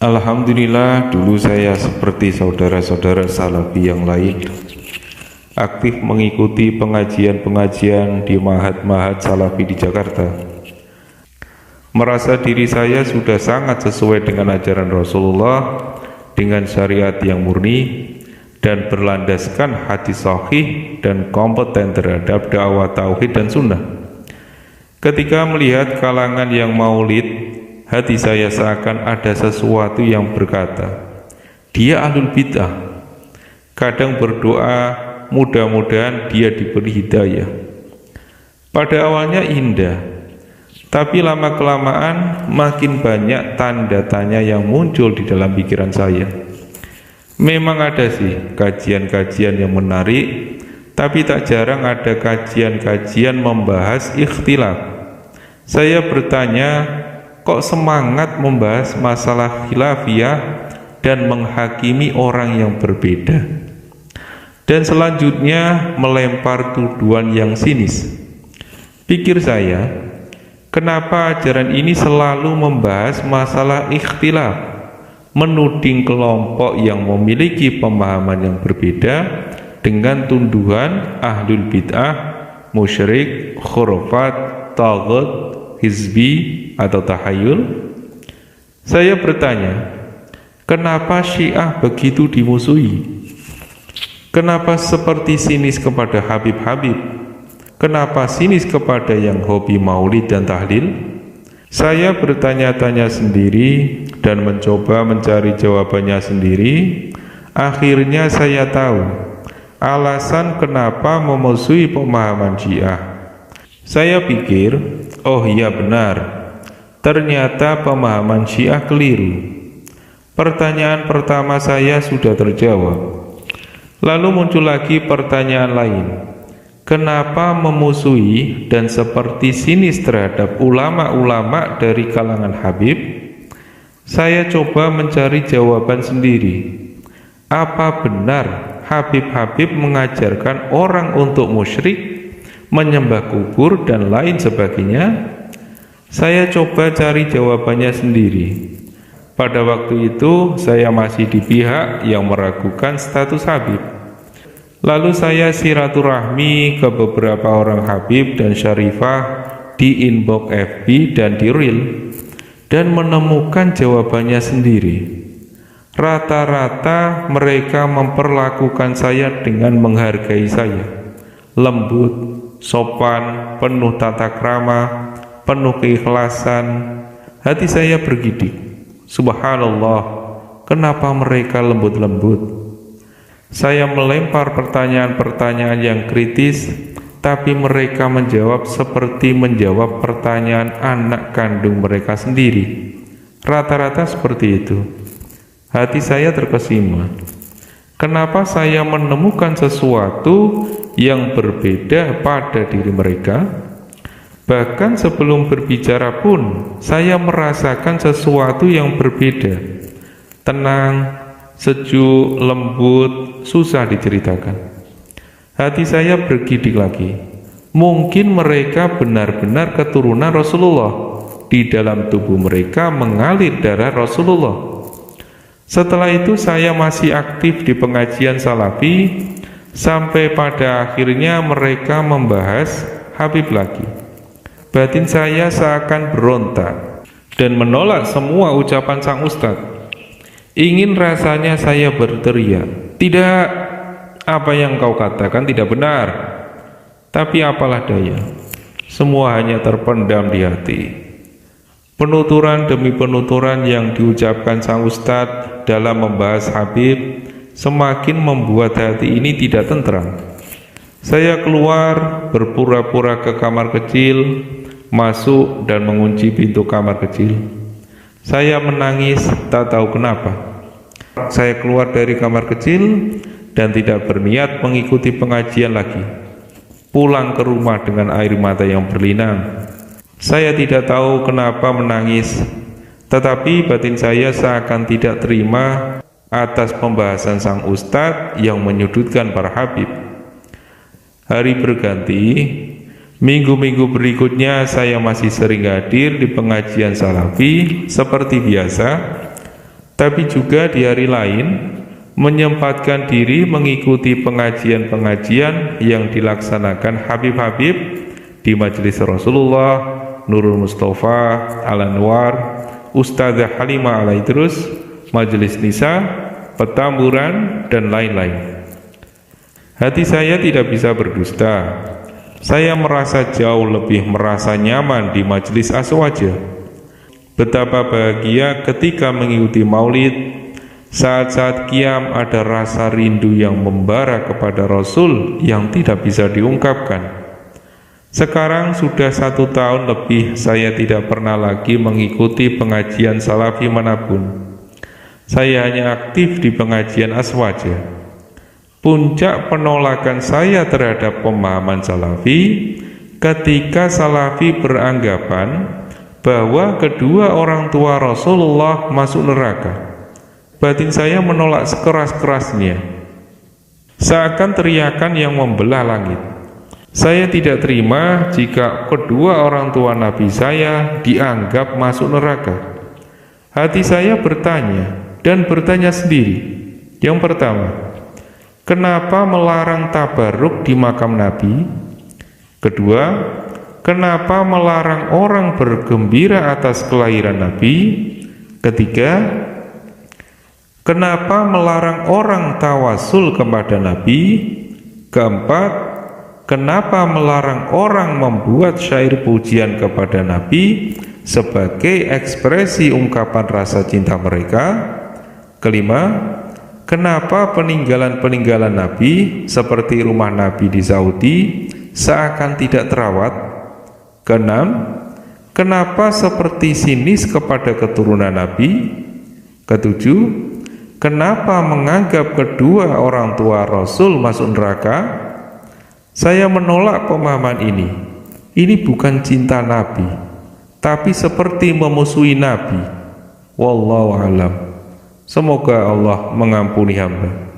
Alhamdulillah, dulu saya seperti saudara-saudara salafi yang lain, aktif mengikuti pengajian-pengajian di mahat-mahat salafi di Jakarta. Merasa diri saya sudah sangat sesuai dengan ajaran Rasulullah, dengan syariat yang murni dan berlandaskan hadis sahih dan kompeten terhadap dakwah tauhid dan sunnah. Ketika melihat kalangan yang maulid, hati saya seakan ada sesuatu yang berkata, dia ahlul bid'ah. Kadang berdoa, mudah-mudahan dia diberi hidayah. Pada awalnya indah, tapi lama-kelamaan makin banyak tanda tanya yang muncul di dalam pikiran saya. Memang ada sih kajian-kajian yang menarik, tapi tak jarang ada kajian-kajian membahas ikhtilaf. Saya bertanya, kok semangat membahas masalah khilafiyah dan menghakimi orang yang berbeda? Dan selanjutnya melempar tuduhan yang sinis. Pikir saya, kenapa ajaran ini selalu membahas masalah ikhtilaf, menuding kelompok yang memiliki pemahaman yang berbeda dengan tuduhan ahlul bid'ah, musyrik, khurafat, taghut, hizbi atau tahayul? Saya bertanya, kenapa Syiah begitu dimusuhi? Kenapa seperti sinis kepada Habib-Habib? Kenapa sinis kepada yang hobi maulid dan tahlil? Saya bertanya-tanya sendiri dan mencoba mencari jawabannya sendiri. Akhirnya saya tahu alasan kenapa memusuhi pemahaman Syiah. Saya pikir, oh iya benar, ternyata pemahaman Syiah keliru. Pertanyaan pertama saya sudah terjawab. Lalu muncul lagi pertanyaan lain. Kenapa memusuhi dan seperti sinis terhadap ulama-ulama dari kalangan Habib? Saya coba mencari jawaban sendiri. Apa benar Habib-Habib mengajarkan orang untuk musyrik, menyembah kubur dan lain sebagainya? Saya coba cari jawabannya sendiri. Pada waktu itu saya masih di pihak yang meragukan status Habib. Lalu saya silaturahmi ke beberapa orang Habib dan Syarifah di inbox FB dan di Reel, dan menemukan jawabannya sendiri. Rata-rata mereka memperlakukan saya dengan menghargai saya, lembut, sopan, penuh tata krama, penuh keikhlasan. Hati saya bergidik. Subhanallah, kenapa mereka lembut-lembut? Saya melempar pertanyaan-pertanyaan yang kritis, tapi mereka menjawab seperti menjawab pertanyaan anak kandung mereka sendiri. Rata-rata seperti itu. Hati saya terkesima. Kenapa saya menemukan sesuatu yang berbeda pada diri mereka? Bahkan sebelum berbicara pun saya merasakan sesuatu yang berbeda. Tenang, sejuk, lembut, susah diceritakan. Hati saya bergidik lagi. Mungkin mereka benar-benar keturunan Rasulullah. Di dalam tubuh mereka mengalir darah Rasulullah. Setelah itu saya masih aktif di pengajian salafi, sampai pada akhirnya mereka membahas Habib lagi. Batin saya seakan berontak dan menolak semua ucapan sang ustadz. Ingin rasanya saya berteriak, tidak, apa yang kau katakan tidak benar. Tapi apalah daya, semua hanya terpendam di hati. Penuturan demi penuturan yang diucapkan sang ustadz dalam membahas Habib semakin membuat hati ini tidak tentram. Saya keluar, berpura-pura ke kamar kecil, masuk dan mengunci pintu kamar kecil. Saya menangis, tak tahu kenapa. Saya keluar dari kamar kecil dan tidak berniat mengikuti pengajian lagi. Pulang ke rumah dengan air mata yang berlinang. Saya tidak tahu kenapa menangis, tetapi batin saya seakan tidak terima atas pembahasan sang ustadz yang menyudutkan para Habib. Hari berganti, minggu-minggu berikutnya saya masih sering hadir di pengajian salafi seperti biasa. tapi juga di hari lain menyempatkan diri mengikuti pengajian-pengajian yang dilaksanakan Habib-Habib di majelis Rasulullah, Nurul Mustafa, Al-Anwar, Ustadzah Halimah Al-Idrus, Majelis Nisa, Petamburan, dan lain-lain. Hati saya tidak bisa berdusta. Saya merasa jauh lebih merasa nyaman di majelis Aswaja. Betapa bahagia ketika mengikuti maulid. Saat-saat qiyam ada rasa rindu yang membara kepada Rasul yang tidak bisa diungkapkan. Sekarang sudah 1 tahun lebih saya tidak pernah lagi mengikuti pengajian salafi manapun. Saya hanya aktif di pengajian Aswaja. Puncak penolakan saya terhadap pemahaman salafi ketika salafi beranggapan bahwa kedua orang tua Rasulullah masuk neraka. Batin saya menolak sekeras-kerasnya, seakan teriakan yang membelah langit. Saya tidak terima jika kedua orang tua Nabi saya dianggap masuk neraka. Hati saya bertanya dan bertanya sendiri. Yang pertama, kenapa melarang tabarruk di makam Nabi? Kedua, kenapa melarang orang bergembira atas kelahiran Nabi? Ketiga, kenapa melarang orang tawasul kepada Nabi? Keempat, kenapa melarang orang membuat syair pujian kepada Nabi sebagai ekspresi ungkapan rasa cinta mereka? Kelima, kenapa peninggalan-peninggalan Nabi seperti rumah Nabi di Saudi seakan tidak terawat? Keenam, kenapa seperti sinis kepada keturunan Nabi? Ketujuh, kenapa menganggap kedua orang tua Rasul masuk neraka? Saya menolak pemahaman ini. Ini bukan cinta Nabi, tapi seperti memusuhi Nabi. Wallahu alam. Semoga Allah mengampuni hamba.